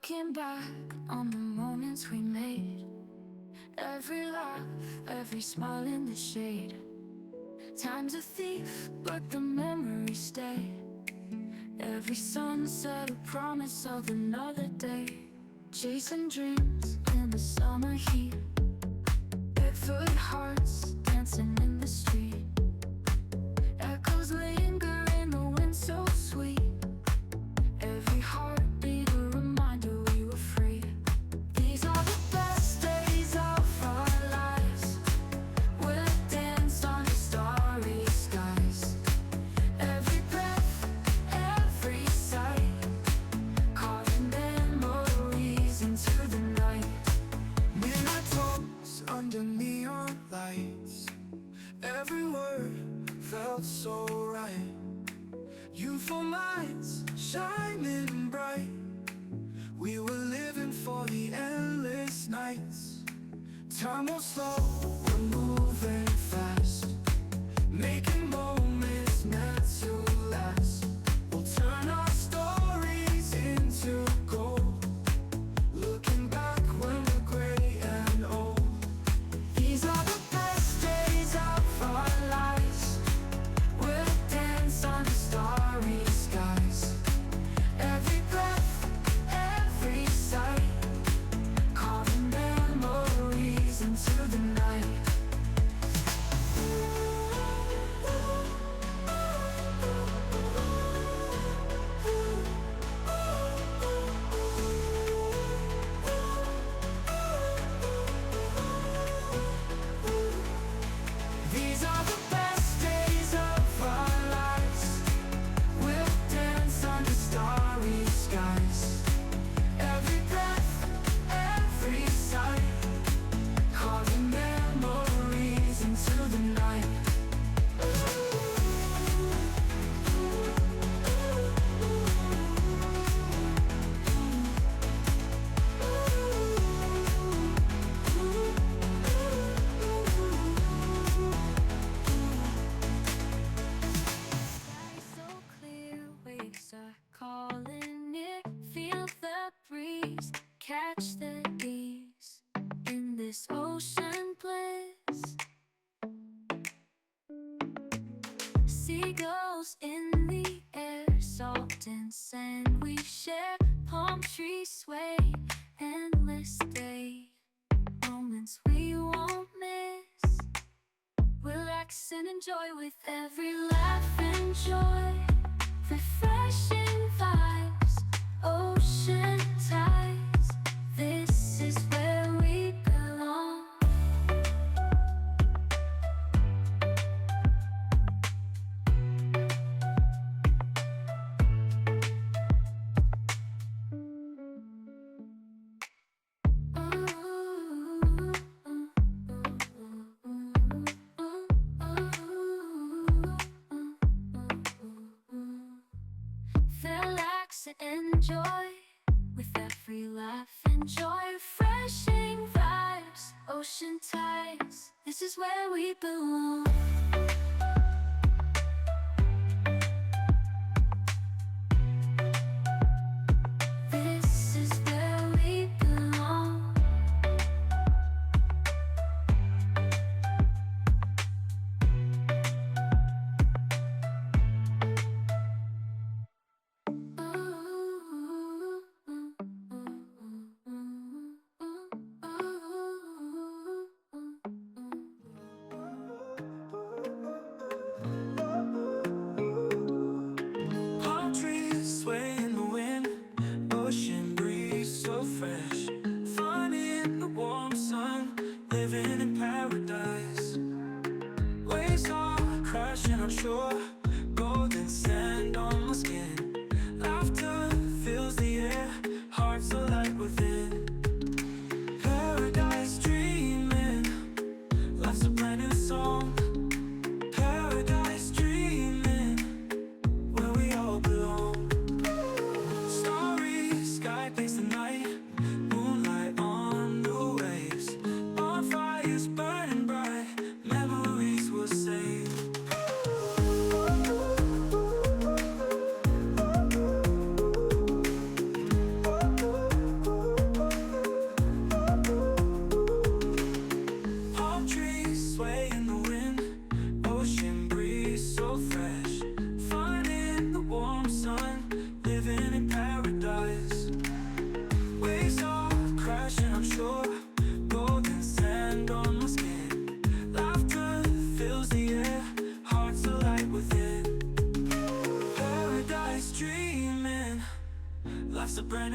Looking back on the moments we made, every laugh, every smile in the shade. Time's a thief, but the memories stay. Every sunset a promise of another day. Chasing dreams in the summer heat, barefoot hearts dancing in the street. Echoes linger in the wind so sweet. Every heartbeat a reminder we were free. These are the best days of our lives. We'll dance under starry skies. Every breath, every sight, carving memories into the night. Midnight talks under neon lights. Every word felt so right. Youthful minds shining bright. We were living for the endless nights. Time will slow, we're moving fast, making moments meant to last. We'll turn our stories into gold, looking back when we're gray and old. These are the best days of our lives. We'll dance under starry skies. Every breath, every sight, carving memories into the night. These are the best days of our lives. We'll dance under starry skies. Every breath, every sight, carving memories into the night. Sky so clear, waves are calling it. Feel the breeze, catch the ease in this ocean bliss. Seagulls in the air, salt and sand we share. Palm trees sway, endless day, moments we won't miss. Relax and enjoy with every laugh and joy. Refreshing vibes, ocean tides. This is where we belong. Relax and enjoy with every laugh and joy. Refreshing vibes, ocean tides. This is where we belong. This is where we belong.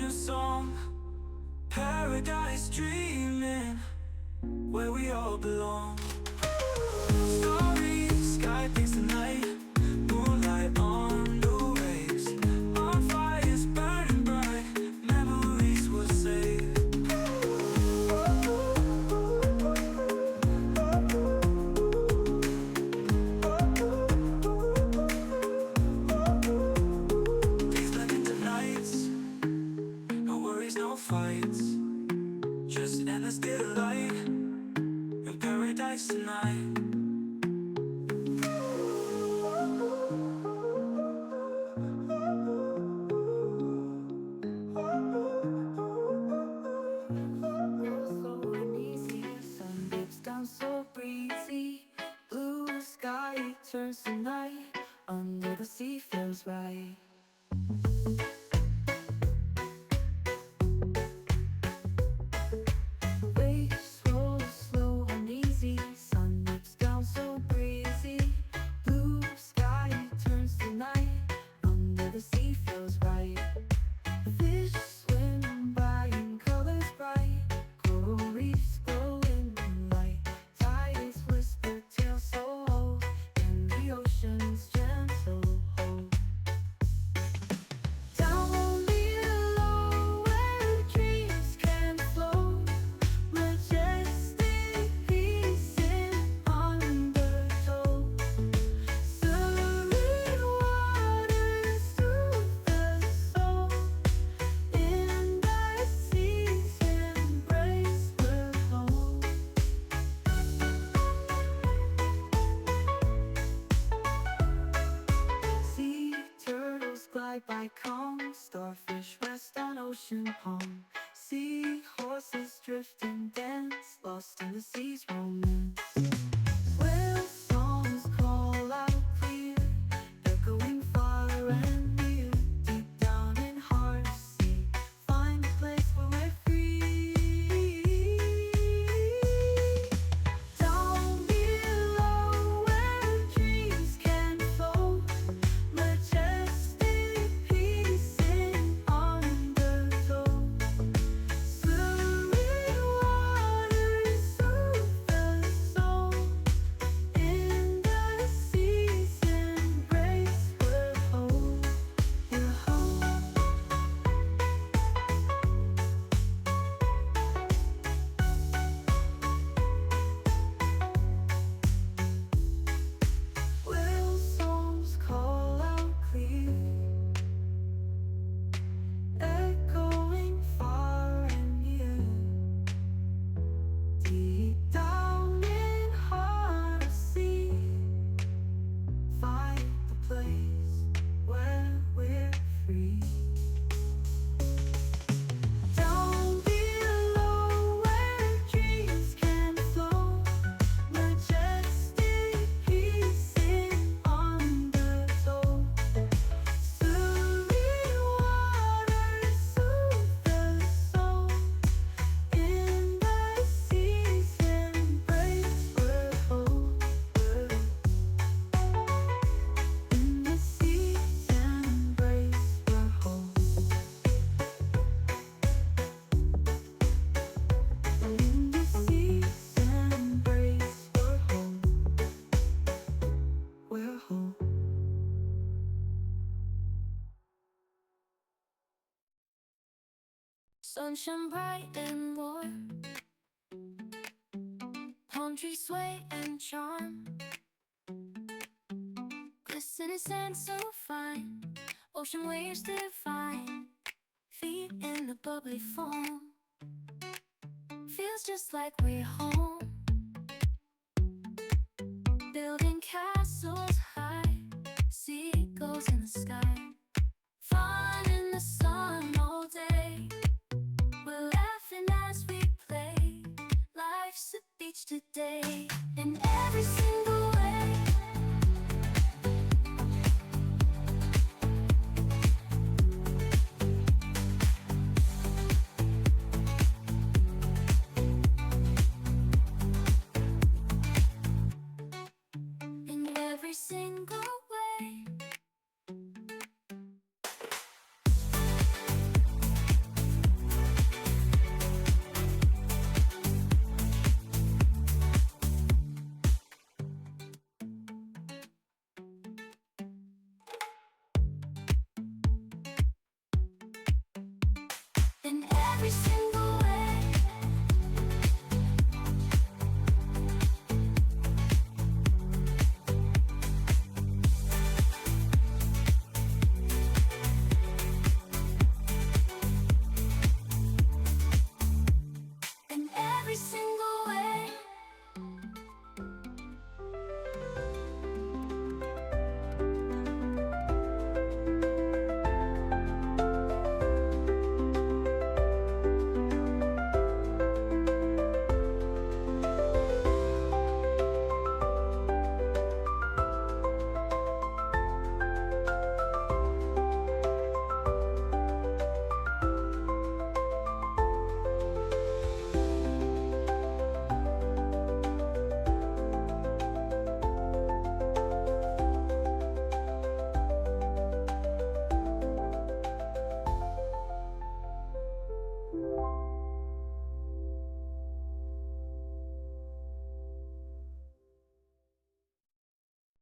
new song, paradise dreaming, where we all belong. Starry sky paints the night, moonlight on the waves. Our fires burning bright, memories will save. Days blend into nights, no worries, no fights, just endless delight in paradise tonight. So uneasy, sun dips down so breezy. Blue sky turns to night, under the sea feels right. Waves roll slow, uneasy, sun dips down so breezy. Blue sky turns to night, under the sea feels right. Fish swim by in colors bright, coral reefs glow in moonlight. Tides whisper tales so old, in the ocean's gentle hold. Down below where dreams can flow, majestic peace in undertow. Serene waters soothe the soul, in the sea's embrace we're home. Sea turtles glide by calm, starfish rest on ocean palm. Sea horses drift and dance, lost in the sea's romance. Whale songs call out clear, echoing far and near. Deep down in heart sea, find a place where we're free. Down below where dreams can flow, majestic peace in undertow. Serene waters soothe the soul, in the sea's embrace we're whole, we're whole. Whale songs call out clear, echoing far and near. Deep down in heart of sea, find the place where we're free. Down below where dreams can flow, majestic peace in undertow. Serene waters soothe the soul, in the sea's embrace we're whole, in the sea's embrace we're whole, in the sea's embrace we're whole, we're whole. Sunshine bright and warm, palm trees sway and charm. Glistening sand so fine, ocean waves divine. Feet in the bubbly foam, feels just like we're home. Building castles high, seagulls in the sky. Fun in the sun all day, we're laughing as we play. Life's a beach today, in every single way. In every single way. in every single